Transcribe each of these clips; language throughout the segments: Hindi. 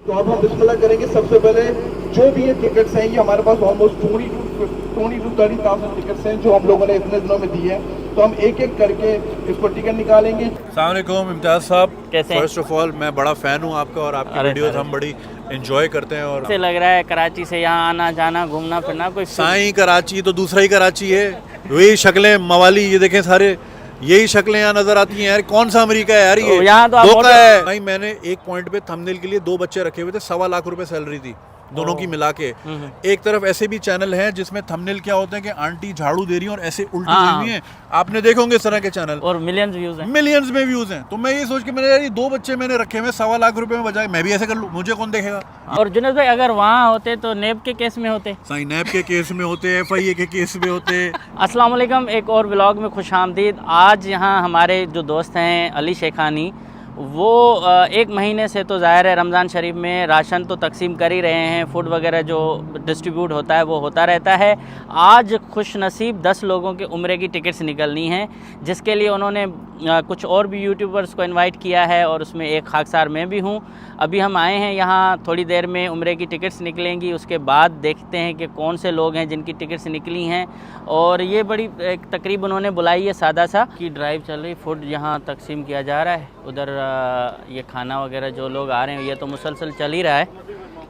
तो अब हम बिस्मिल्लाह करेंगे। सबसे पहले जो भी ये टिकट्स हैं, ये हमारे पास ऑलमोस्ट 20 to 30,000 टिकट्स हैं जो हम लोगों ने इतने दिनों में दी है। तो हम एक एक करके इस पर टिकट निकालेंगे। अस्सलाम वालेकुम इम्तियाज़ साहब, कैसे हैं? फर्स्ट ऑफ ऑल मैं बड़ा फ़ैन हूँ आपका और आपकी अरे वीडियोस अरे। हम बड़ी एंजॉय करते हैं। और से लग रहा है कराची से यहाँ आना जाना घूमना फिरना कोई साईं कराची तो दूसरा ही कराची है, वही शक्लें मवाली, ये देखें सारे यही शक्लें यहाँ नजर आती हैं यार। कौन सा अमेरिका है यार, ये यहाँ तो आप धोखा होटल- है भाई। मैंने एक पॉइंट पे थंबनेल के लिए 2 बच्चे रखे हुए थे, 1.25 लाख रुपए सैलरी थी दोनों की मिला के। एक तरफ ऐसे भी चैनल हैं जिसमें थंबनेल क्या होते हैं कि आंटी झाड़ू दे रही है और ऐसे उल्टी हुई हुई हैं, आपने देखे होंगे इस तरह के चैनल, और मिलियंस व्यूज हैं। मिलियंस में व्यूज हैं। तो मैं ये सोच के मैंने यार ये 2 बच्चे मैंने रखे हुए 1.25 लाख रुपए में बजाय मैं भी ऐसे कर लूँ, मुझे कौन देखेगा। और जुनेद भाई अगर वहाँ होते तो नेब के केस में होते। साईं नैब के केस में होते, FIA के केस में होते। अस्सलाम वालेकुम, एक और व्लॉग में खुशामदीद। आज यहाँ हमारे जो दोस्त हैं अली शेखानी, वो 1 महीने से तो ज़ाहिर है रमज़ान शरीफ में राशन तो तकसीम कर ही रहे हैं, फूड वगैरह जो डिस्ट्रीब्यूट होता है वो होता रहता है। आज खुश नसीब 10 लोगों के उम्रे की टिकट्स निकलनी हैं, जिसके लिए उन्होंने कुछ और भी यूट्यूबर्स को इनवाइट किया है और उसमें एक खाकसार मैं भी हूँ। अभी हम आए हैं यहाँ, थोड़ी देर में उम्रे की टिकट्स निकलेंगी, उसके बाद देखते हैं कि कौन से लोग हैं जिनकी टिकट्स निकली हैं। और ये बड़ी एक तकरीब उन्होंने बुलाई है, सादा सा की ड्राइव चल रही, फूड यहाँ तकसीम किया जा रहा है। उधर ये खाना वगैरह जो लोग आ रहे हैं ये तो मुसलसल चल ही रहा है,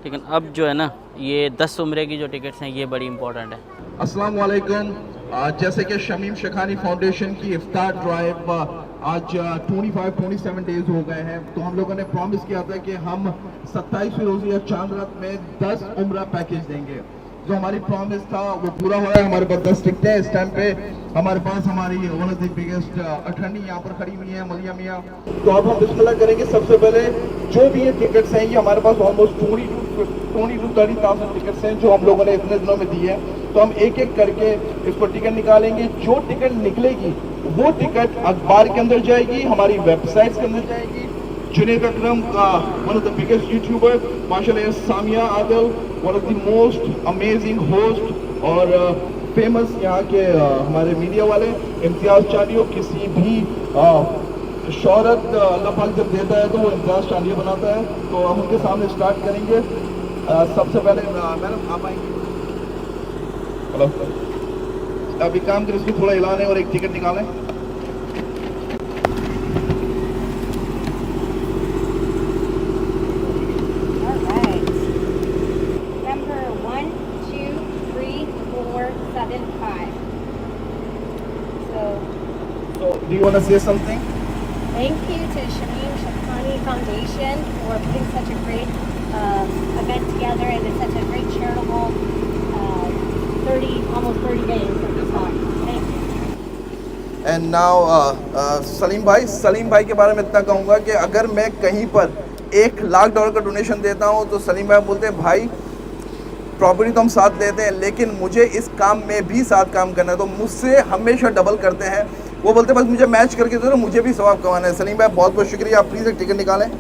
लेकिन अब जो है ना ये 10 उम्रे की जो टिकट्स हैं ये बड़ी इंपॉर्टेंट है। अस्सलाम वालेकुम। जैसे कि शमीम शेखानी फाउंडेशन की इफ्तार ड्राइव आज 25-27 डेज हो गए हैं, तो हम लोगों ने प्रॉमिस किया था कि हम 27वीं रोज़ या चांद रात में 10 उम्रा पैकेज देंगे। जो हमारी प्रॉमिस था वो पूरा हो रहा है। हमारे पास 10 टिकटें हैं इस टाइम पे। हमारे पास हमारी one of the biggest attorney यहाँ पर खड़ी हुई है, मलिया मियाँ। तो अब हम बिस्मिल्लाह करेंगे। सबसे पहले जो भी ये टिकट्स हैं, ये हमारे पास ऑलमोस्ट 20 to 30,000 टिकट्स हैं जो हम लोगों ने इतने दिनों में दी है। तो हम एक एक करके इस पर टिकट निकालेंगे। जो टिकट निकलेगी वो टिकट अखबार के अंदर जाएगी, हमारी वेबसाइट के अंदर जाएगी। Juned Akram one of the biggest YouTuber, माशाल्लाह, Samia Adil one of the most amazing host और फेमस यहाँ के हमारे मीडिया वाले, इम्तियाज़ चांडियो। किसी भी शोहरत अल्लाह पाक जब देता है तो वो इम्तियाज़ चांडियो बनाता है। तो हम उनके सामने स्टार्ट करेंगे। सबसे पहले मैडम आप आएंगे। हेलो, अभी काम करें, इसको थोड़ा हिलाने और एक टिकट निकालें। So, do you want to say something? Thank you to Shamim Shekhani Foundation for putting such a great event together, and it's such a great charitable almost 30 days of this on. Thank you. And now Salim भाई के बारे में इतना कहूँगा कि अगर मैं कहीं पर $1 लाख का डोनेशन देता हूँ तो सलीम भाई बोलते हैं भाई प्रॉपर्टी तो हम साथ देते हैं लेकिन मुझे इस काम में भी साथ काम करना है, तो मुझसे हमेशा डबल करते हैं। वो बोलते हैं बस मुझे मैच करके दो ना, मुझे भी सवाब कमाना है। सलीम भाई बहुत बहुत शुक्रिया, आप प्लीज़ एक टिकट निकालें।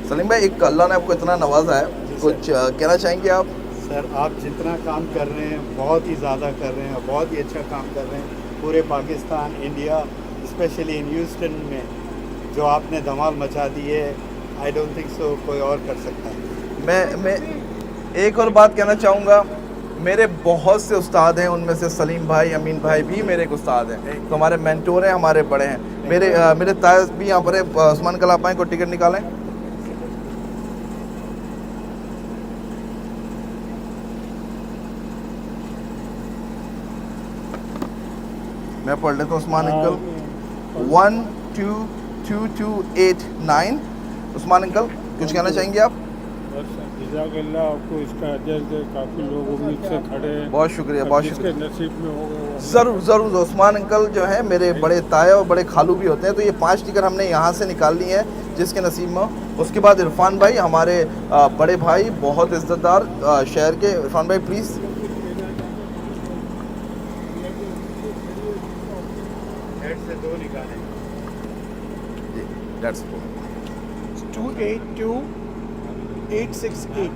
सलीम भाई, एक अल्लाह ने आपको इतना नवाजा है, कुछ कहना चाहेंगे आप? सर, आप जितना काम कर रहे हैं बहुत ही ज़्यादा कर रहे हैं, बहुत ही अच्छा काम कर रहे हैं। पूरे Pakistan, India, specially in Houston में जो आपने धमाल मचा दी है, आई डोंट थिंक सो कोई और कर सकता है। मैं एक और बात कहना चाहूँगा। मेरे बहुत से उस्ताद हैं, उनमें से सलीम भाई, अमीन भाई भी मेरे एक उस्ताद हैं, तो हमारे मेंटोर हैं, हमारे बड़े हैं। मेरे तायस भी यहाँ पर है। उस्मान कल आप आएँ, को टिकट निकालें। मैं पढ़ लेता हूँ। उस्मान अंकल 122289। उस्मान अंकल कुछ कहना चाहेंगे आप? जज़ाकल्लाह, आपको इसका अजर दे। काफ़ी लोग उम्मीद से खड़े हैं। बहुत शुक्रिया, बहुत जिसके शुक्रिया। नसीब में होगा ज़रूर ज़रूर। उस्मान अंकल जो है मेरे बड़े ताया और बड़े खालू भी होते हैं, तो ये 5 टिकट हमने यहाँ से निकाल ली है जिसके नसीब में हो। उसके बाद इरफान भाई, हमारे बड़े भाई, बहुत इज्जतदार शहर के। इरफान भाई प्लीज़। से 2 निकालें। 282868।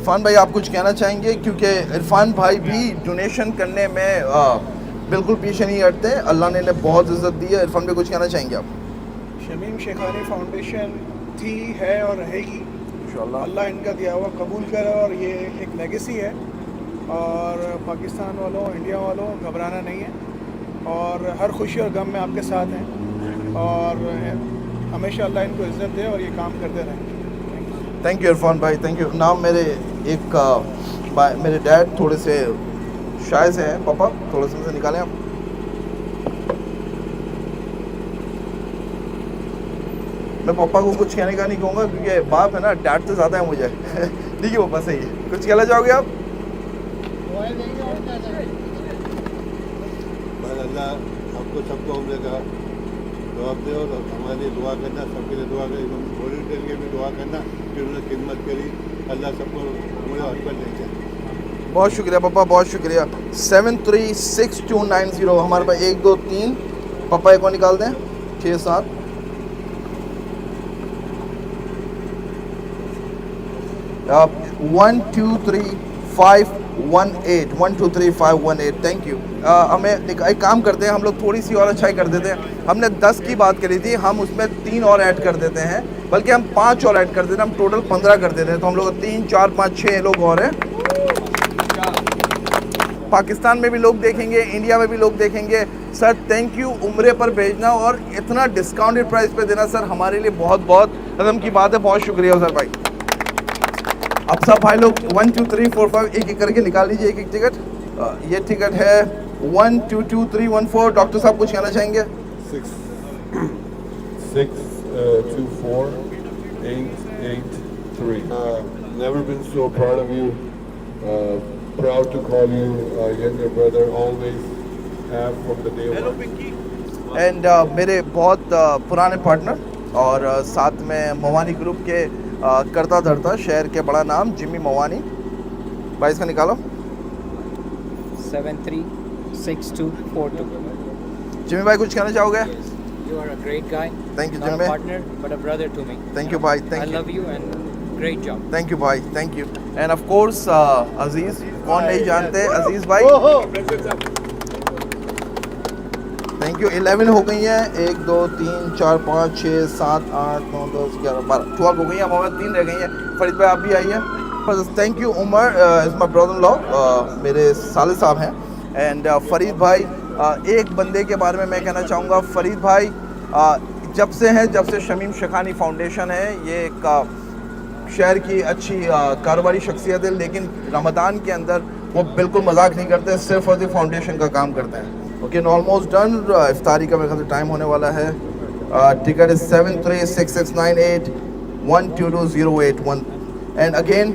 इरफान भाई आप कुछ कहना चाहेंगे, क्योंकि इरफान भाई भी डोनेशन करने में बिल्कुल पीछे नहीं हटते, अल्लाह ने इन्हें बहुत इज्जत दी है। इरफान भाई कुछ कहना चाहेंगे आप? शमीम शेखानी फाउंडेशन थी, है और रहेगी इंशाअल्लाह। अल्लाह इनका दिया हुआ कबूल करे, और ये एक लेगेसी है। और पाकिस्तान वालों, इंडिया वालों, घबराना नहीं है, और हर खुशी और गम में आपके साथ हैं, और हमेशा अल्लाह इनको इज़्ज़त दे और ये काम करते रहें। थैंक यू इरफान भाई, थैंक यू। नाम मेरे मेरे डैड थोड़े से शाय से हैं, पापा थोड़े से निकालें आप। मैं पापा को कुछ कहने का नहीं कहूँगा, क्योंकि बाप है ना, डैड से ज़्यादा है मुझे। ठीक है पापा, सही है। कुछ कहना चाहोगे आप? अल्लाह आपको सबको उम्र का जवाब दे, और हमारे लिए दुआ करना, सबके लिए दुआ करें, वॉलंटियर के भी दुआ करना कि उन्होंने खिदमत करी। अल्लाह सबको उम्र और पर ले जाए। बहुत शुक्रिया पापा, बहुत शुक्रिया। 736290 हमारे पास 1 2 3 पापा एक और निकाल दें, 6 7 1 2 3 5 1 8 1 2 3 5 1 8। Thank you. हमें एक काम करते हैं, हम लोग थोड़ी सी और अच्छाई कर देते हैं। हमने 10 की बात करी थी, हम उसमें 3 और ऐड कर देते हैं, बल्कि हम 5 और ऐड कर देते हैं, हम टोटल 15 कर देते हैं। तो हम लोग 3 4 5 6 लोग और हैं। पाकिस्तान में भी लोग देखेंगे, इंडिया में भी लोग देखेंगे। सर थैंक यू, उम्रे पर भेजना और इतना डिस्काउंटेड प्राइस पे देना सर हमारे लिए बहुत बहुत कदम की बात है। बहुत शुक्रिया सर भाई। अब सब भाई लोग 1 2 3 4 5 एक एक करके निकाल लीजिए एक एक टिकट। ये टिकट है 1 2 2 3 1 4। डॉक्टर साहब कुछ कहना चाहेंगे? 6 2 4 8 8 3. Never been so proud of you. Proud to call you younger brother. Always have from the day one. And मेरे बहुत पुराने पार्टनर और साथ में मवानी ग्रुप के करता धरता शहर के बड़ा नाम जिम्मी मवानी भाई, इसका निकालो। 736242. जिम्मी भाई कुछ कहना चाहोगे? You are a great guy. Thank you, Not Jimmy. a partner, but a brother to me. Thank you भाई, I thank you, love you and great job. Thank you भाई, thank you. And of course Aziz, कौन नहीं जानते अजीज भाई। Thank you. 11 हो गई हैं, 1 2 3 4 5 6 7 8 9 10 11 12 12 हो गई हैं। हमारे 3 रह गई हैं। फरीद भाई आप भी आइए। Thank you. Umar is my brother in law, मेरे साले साहब हैं। एंड फरीद भाई, एक बंदे के बारे में मैं कहना चाहूँगा। फरीद भाई जब से शमीम शेखानी फाउंडेशन है, ये एक शहर की अच्छी कारोबारी शख्सियत है, लेकिन रमज़ान के अंदर वो बिल्कुल मजाक नहीं करते, सिर्फ और सिर्फ फाउंडेशन का काम करते हैं। Okay, almost done. इफ्तारी का मेरे ख्याल से टाइम होने वाला है। टिकट इज 736698 12208 एंड अगेन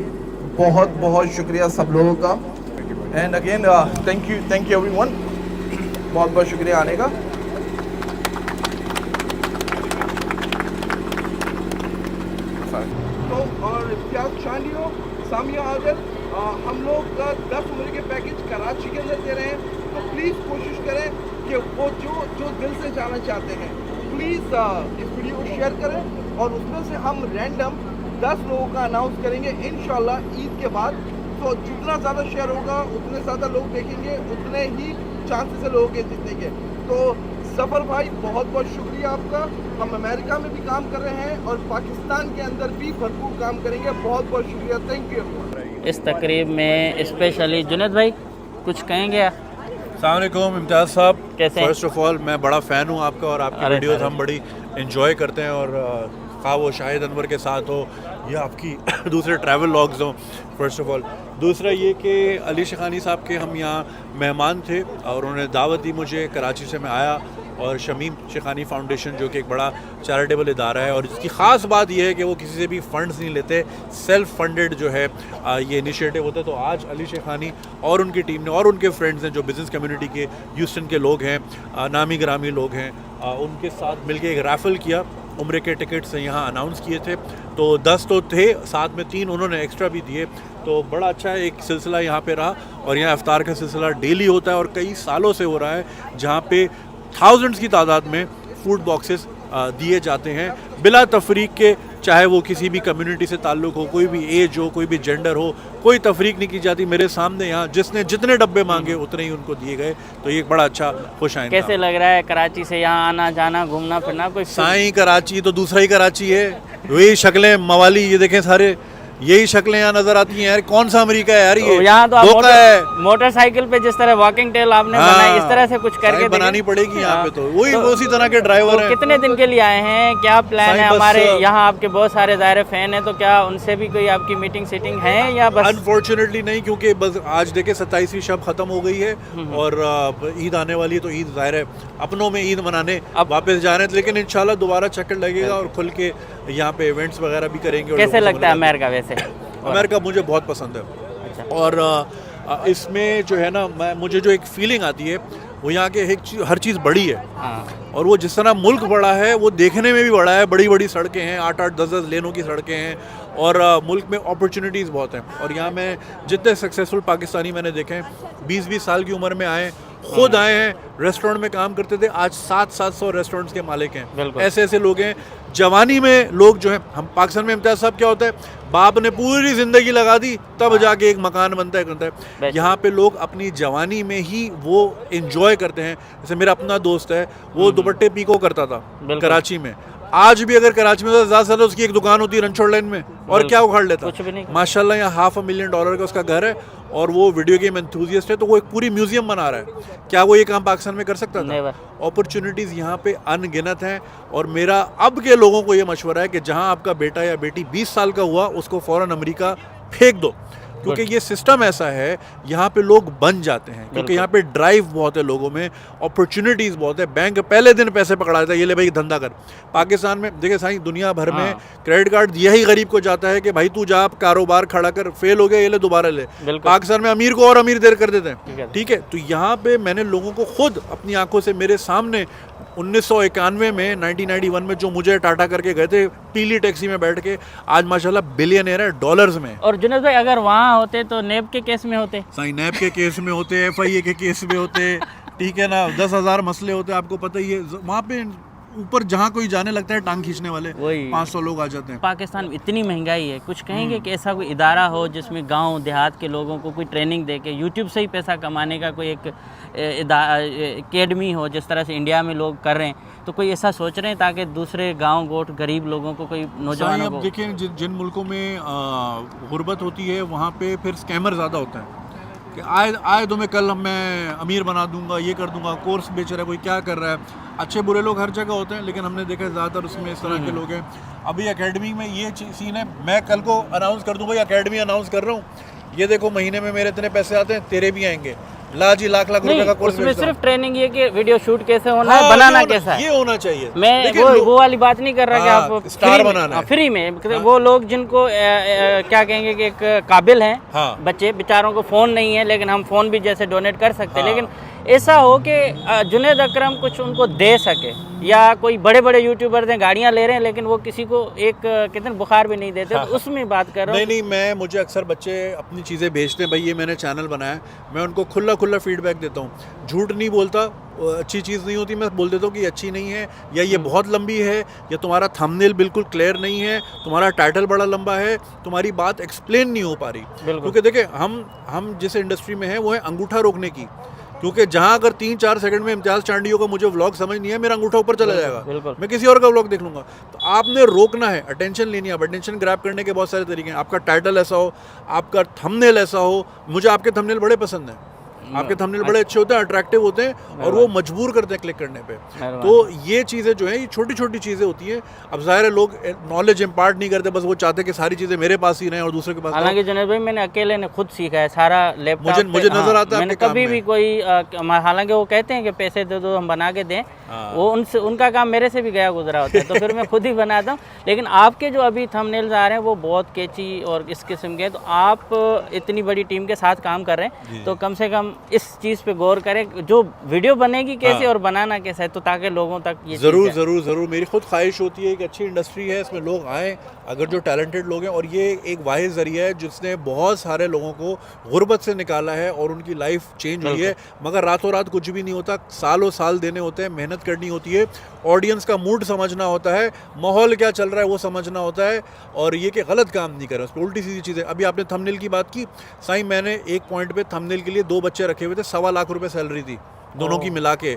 बहुत बहुत शुक्रिया सब लोगों का। And again thank you everyone, बहुत बहुत शुक्रिया आने का। तो और इम्तियाज चांडियो, सामिया आदिल, हम लोग 10 उम्र के पैकेज कराची के अंदर दे रहे हैं। तो प्लीज़ कोशिश करें कि वो जो दिल से जाना चाहते हैं, प्लीज़ इस वीडियो को शेयर करें, और उसमें से हम रैंडम 10 लोगों का अनाउंस करेंगे इंशाल्लाह ईद के बाद। तो जितना ज़्यादा शेयर होगा, उतने ज़्यादा लोग देखेंगे, उतने ही चांसेस है लोगों के जीतने के। तो सफ़र भाई बहुत बहुत शुक्रिया आपका। हम अमेरिका में भी काम कर रहे हैं और पाकिस्तान के अंदर भी भरपूर काम करेंगे। बहुत बहुत शुक्रिया, थैंक यू। इस तकरीब में स्पेशली जुनैद भाई कुछ कहेंगे? अस्सलाम वालेकुम इम्तियाज़ साहब, कैसे हैं? फर्स्ट ऑफ ऑल मैं बड़ा फ़ैन हूँ आपका, और आपकी अरे, वीडियोस अरे। हम बड़ी इन्जॉय करते हैं, और खा वो शाहिद अनवर के साथ हो या आपकी दूसरे ट्रैवल लॉग्स हों। फर्स्ट ऑफ ऑल दूसरा ये कि अली शेखानी साहब के हम यहाँ मेहमान थे और उन्होंने दावत दी मुझे, कराची से मैं आया, और शमीम शेखानी फाउंडेशन जो कि एक बड़ा चैरिटेबल इदारा है, और इसकी ख़ास बात यह है कि वो किसी से भी फ़ंड्स नहीं लेते, सेल्फ फंडेड जो है ये इनिशिएटिव होता है। तो आज अली शेखानी और उनकी टीम ने और उनके फ्रेंड्स हैं जो बिज़नेस कम्युनिटी के ह्यूस्टन के लोग हैं, नामी ग्रामी लोग हैं, उनके साथ मिलके एक रैफ़ल किया। उम्रे के टिकट्स यहाँ अनाउंस किए थे, तो 10 तो थे, साथ में 3 उन्होंने एक्स्ट्रा भी दिए। तो बड़ा अच्छा एक सिलसिला यहाँ पे रहा, और यहाँ इफ्तार का सिलसिला डेली होता है और कई सालों से हो रहा है, जहाँ पे थाउजेंड्स की तादाद में फूड बॉक्सेस दिए जाते हैं बिला तफरीक के चाहे वो किसी भी कम्युनिटी से ताल्लुक़ हो, कोई भी एज हो, कोई भी जेंडर हो, कोई तफरीक नहीं की जाती। मेरे सामने यहाँ जिसने जितने डब्बे मांगे उतने ही उनको दिए गए, तो ये एक बड़ा अच्छा खुश आइंदा। कैसे लग रहा है कराची से यहाँ आना जाना घूमना फिरना? कोई साईं कराची तो दूसरा ही कराची है, वही शक्लें मवाली, ये देखें सारे यही शक्लें यहाँ नजर आती हैं यार। कौन सा अमेरिका है यार ये? यहाँ तो धोखा है। मोटरसाइकिल पे जिस तरह वॉकिंग टेल आपने बनाई, इस तरह से कुछ करके बनानी पड़ेगी यहाँ पे। तो वही उसी तरह के ड्राइवर हैं। कितने दिन के लिए आए हैं, क्या प्लान है? हमारे यहाँ आपके बहुत सारे ज़ाहिर फैन हैं, तो क्या उनसे भी कोई आपकी मीटिंग सीटिंग है या बस? अनफॉर्चुनेटली नहीं, क्योंकि बस आज देखे 27वीं शब खत्म हो गई है और ईद आने वाली है, तो ईद ज़ाहिर है अपनों में ईद मनाने अब वापस जा रहे हैं, लेकिन इंशाल्लाह दोबारा चक्कर लगेगा और खुल के यहाँ पे इवेंट्स वगैरह भी करेंगे। कैसे लगता है अमेरिका? वैसे अमेरिका मुझे बहुत पसंद है और इसमें जो है ना, मुझे जो एक फीलिंग आती है वो यहाँ के हर चीज़ बड़ी है और वो जिस तरह मुल्क बड़ा है वो देखने में भी बड़ा है। बड़ी बड़ी सड़कें हैं, 8-8, 10-10 लेनों की सड़कें हैं और मुल्क में अपॉर्चुनिटीज़ बहुत हैं। और यहाँ में जितने सक्सेसफुल पाकिस्तानी मैंने देखे हैं, 20-20 साल की उम्र में आए, खुद आए हैं, रेस्टोरेंट में काम करते थे, आज 700-700 रेस्टोरेंट्स के मालिक हैं। ऐसे ऐसे लोग हैं। जवानी में लोग जो हैं, हम पाकिस्तान में इम्तियाज़ साहब क्या होता है, बाप ने पूरी ज़िंदगी लगा दी तब जाके एक मकान बनता है। यहाँ पे लोग अपनी जवानी में ही वो इंजॉय करते हैं। जैसे मेरा अपना दोस्त है, वो दुपट्टे पीको करता था कराची में। आज भी अगर कराची में ज़्यादा से ज़्यादा उसकी एक दुकान होती है रनछोड़ लाइन में, और क्या उखाड़ लेता माशाल्लाह। यहाँ $500,000 का उसका घर है और वो वीडियो गेम एंथुसियास्ट है, तो वो एक पूरी म्यूजियम बना रहा है। क्या वो ये काम पाकिस्तान में कर सकता था? अपॉर्चुनिटीज़ यहाँ पे अनगिनत हैं। और मेरा अब के लोगों को ये मशवरा है कि जहाँ आपका बेटा या बेटी 20 साल का हुआ, उसको फ़ौरन अमेरिका फेंक दो, क्योंकि ये सिस्टम ऐसा है, यहाँ पे लोग बन जाते हैं, क्योंकि यहाँ पे ड्राइव बहुत है लोगों में, अपॉर्चुनिटीज़ बहुत है। बैंक पहले दिन पैसे पकड़ा देता है, ये ले भाई धंधा कर। पाकिस्तान में देखिए साईं, दुनिया भर में क्रेडिट कार्ड यही गरीब को जाता है कि भाई तू जा कारोबार खड़ा कर, फेल हो गया ये ले दोबारा ले। पाकिस्तान में अमीर को और अमीर देर कर देते हैं, ठीक है। तो यहाँ पे मैंने लोगों को खुद अपनी आंखों से, मेरे सामने 1991 में 1991 में जो मुझे टाटा करके गए थे पीली टैक्सी में बैठ के, आज माशाल्लाह बिलियनर है डॉलर्स में। और जुनैद भाई अगर वहाँ होते तो नैब के केस में होते? सही, नैब के केस में होते, FIA के केस में होते, ठीक है ना, 10,000 मसले होते, आपको पता ही है। वहाँ पे ऊपर जहाँ कोई जाने लगता है टांग खींचने वाले 500 लोग आ जाते हैं। पाकिस्तान में इतनी महंगाई है, कुछ कहेंगे कि ऐसा कोई इदारा हो जिसमें गांव देहात के लोगों को कोई ट्रेनिंग दे के यूट्यूब से ही पैसा कमाने का कोई एक एकेडमी हो, जिस तरह से इंडिया में लोग कर रहे हैं, तो कोई ऐसा सोच रहे हैं ताकि दूसरे गांव गोट गरीब लोगों को, कोई नौजवानों को? देखिए, जिन मुल्कों में गुर्बत होती है वहाँ पे फिर स्कैमर ज़्यादा होता है कि आए तो मैं कल मैं अमीर बना दूंगा, ये कर दूंगा, कोर्स बेच रहा है, कोई क्या कर रहा है। अच्छे बुरे लोग हर जगह होते हैं, लेकिन हमने देखा ज़्यादातर उसमें इस तरह के लोग हैं। अभी एकेडमी में ये सीन है, मैं कल को अनाउंस कर दूंगा, एकेडमी अनाउंस कर रहा हूँ, ये देखो महीने में मेरे इतने पैसे आते हैं, तेरे भी आएंगे, लाख रुपए का कोर्स। उसमें सिर्फ ट्रेनिंग ये कि वीडियो शूट कैसे होना है, बनाना कैसा है, ये होना चाहिए। मैं वो वाली बात नहीं कर रहा कि आप स्टार बनाना है फ्री में। वो लोग जिनको क्या कहेंगे कि एक काबिल हैं बच्चे, बेचारों को फ़ोन नहीं है, लेकिन हम फ़ोन भी जैसे डोनेट कर सकते हैं, लेकिन ऐसा हो कि जुनैद अकरम कुछ उनको दे सके। या कोई बड़े बड़े यूट्यूबर्स हैं, गाड़ियाँ ले रहे हैं, लेकिन वो किसी को एक कितने बुखार भी नहीं देते, तो उसमें बात कर रहा हूँ। नहीं, मुझे अक्सर बच्चे अपनी चीज़ें भेजते हैं, भाई ये मैंने चैनल बनाया, मैं उनको खुला फीडबैक देता हूँ, झूठ नहीं बोलता। अच्छी चीज़ नहीं होती मैं बोल देता हूँ कि अच्छी नहीं है, या ये बहुत लंबी है, या तुम्हारा थंबनेल बिल्कुल क्लियर नहीं है, तुम्हारा टाइटल बड़ा लंबा है, तुम्हारी बात एक्सप्लेन नहीं हो पा रही। क्योंकि देखिए, हम जिस इंडस्ट्री में हैं वो है अंगूठा रोकने की, क्योंकि जहां अगर 3-4 सेकंड में इम्तियाज़ चांडियों को मुझे व्लॉग समझ नहीं है, मेरा अंगूठा ऊपर चला जाएगा, मैं किसी और का व्लॉग देख लूंगा। तो आपने रोकना है, अटेंशन लेनी है। अब अटेंशन ग्रैब करने के बहुत सारे तरीके हैं। आपका टाइटल ऐसा हो, आपका थंबनेल ऐसा हो। मुझे आपके थंबनेल बड़े पसंद हैं, आपके थंबनेल बड़े अच्छे होते हैं, अट्रैक्टिव होते हैं, और वो मजबूर करते हैं क्लिक करने पे। तो ये चीज़ें जो है, ये छोटी छोटी चीज़ें होती हैं। अब जाहिर है लोग नॉलेज इम्पार्ट नहीं करते, बस वो चाहते हैं कि सारी चीज़ें मेरे पास ही रहें और दूसरे के पास। हालांकि जुनैद भाई, मैंने अकेले ने खुद सीखा है सारा लैपटॉप। मुझे नजर आता है मैंने कभी भी कोई, हालांकि वो कहते हैं कि पैसे दे दो हम बना के दें, वो उनका काम मेरे से भी गया गुजरा होता है, तो फिर मैं खुद ही बनाता हूँ। लेकिन आपके जो अभी थंबनेल्स आ रहे हैं वो बहुत कैची और इस किस्म के, तो आप इतनी बड़ी टीम के साथ काम कर रहे हैं, तो कम से कम इस चीज़ पे गौर करें, जो वीडियो बनेगी कैसे और बनाना कैसा है, तो ताकि लोगों तक ये ज़रूर मेरी खुद ख्वाहिश होती है कि अच्छी इंडस्ट्री है, इसमें लोग आएँ अगर जो टैलेंटेड लोग हैं, और ये एक वाहिद ज़रिया है जिसने बहुत सारे लोगों को गुर्बत से निकाला है और उनकी लाइफ चेंज हुई है। मगर रातों रात कुछ भी नहीं होता, सालों साल देने होते हैं, मेहनत करनी होती है, ऑडियंस का मूड समझना होता है, माहौल क्या चल रहा है वो समझना होता है, और ये कि गलत काम नहीं कर रहे, उस पर उल्टी सीधी चीज़ें। अभी आपने थंबनेल की बात की, साईं मैंने एक पॉइंट पे थंबनेल के लिए 2 बच्चे रखे हुए थे, 1.25 लाख रुपए सैलरी थी दोनों की मिला के।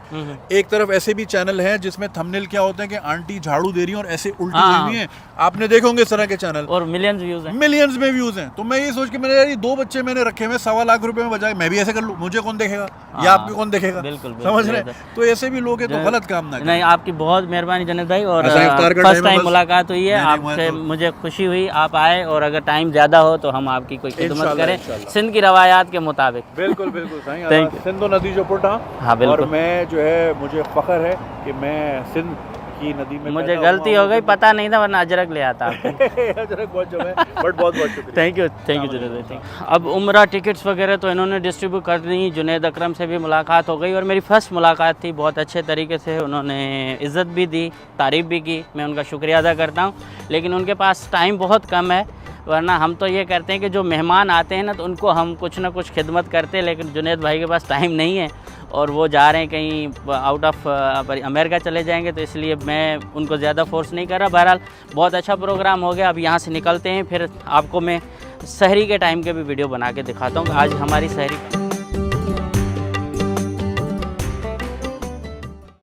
एक तरफ ऐसे भी चैनल हैं जिसमें थंबनेल क्या होते हैं कि आंटी झाड़ू दे रही हैं और ऐसे उल्टी हुई हैं, आपने देखे होंगे इस तरह के चैनल, और मिलियंस व्यूज हैं, मिलियंस में व्यूज हैं। तो मैं ये सोच के मैंने यार ये 2 बच्चे मैंने रखे हुए 1.25 लाख रुपए में, बजाय मैं भी ऐसे कर लूँ, मुझे कौन देखेगा या आपको कौन देखेगा? बिल्कुल, समझ रहे हैं? तो ऐसे भी लोग हैं, तो गलत काम ना करें। नहीं, आपकी बहुत मेहरबानी जुनैद भाई, और इफ्तार का फर्स्ट टाइम है टाइम बस। मुलाकात हुई है नहीं, आपसे, तो- मुझे खुशी हुई आप आए, और अगर टाइम ज़्यादा हो तो हम आपकी कोई खिदमत इंशाल्लाह, करें इंशाल्लाह। सिंध की रवायात के मुताबिक। बिल्कुल बिल्कुल साईं, Thank you। सिंध नदी जो पुट हाँ, बिल्कुल। और मैं जो है, मुझे फ़ख्र है कि मैं सिंध की नदी में मुझे पैदा गलती हुआ हो गई, हूँ। पता नहीं था, वरना अजरक ले आता आपको। अजरक बहुत जो है, बट बहुत बहुत शुक्रिया। थैंक यू जुनैद भाई, थैंक यू। अब उम्रा टिकट्स वगैरह तो इन्होंने डिस्ट्रीब्यूट कर दी, जुनैद अकरम से भी मुलाकात हो गई, और मेरी फ़र्स्ट मुलाकात थी, बहुत अच्छे तरीके से उन्होंने इज़्ज़त भी दी, तारीफ़ भी की, मैं उनका शुक्रिया अदा करता हूँ। लेकिन उनके पास टाइम बहुत कम है, वरना हम तो ये करते हैं कि जो मेहमान आते हैं ना, तो उनको हम कुछ ना कुछ खिदमत करते हैं, लेकिन जुनैद भाई के पास टाइम नहीं है, और वो जा रहे हैं कहीं आउट ऑफ अमेरिका चले जाएंगे, तो इसलिए मैं उनको ज़्यादा फोर्स नहीं कर रहा। बहरहाल बहुत अच्छा प्रोग्राम हो गया। अब यहाँ से निकलते हैं, फिर आपको मैं सहरी के टाइम के भी वीडियो बना के दिखाता हूँ। आज हमारी सहरी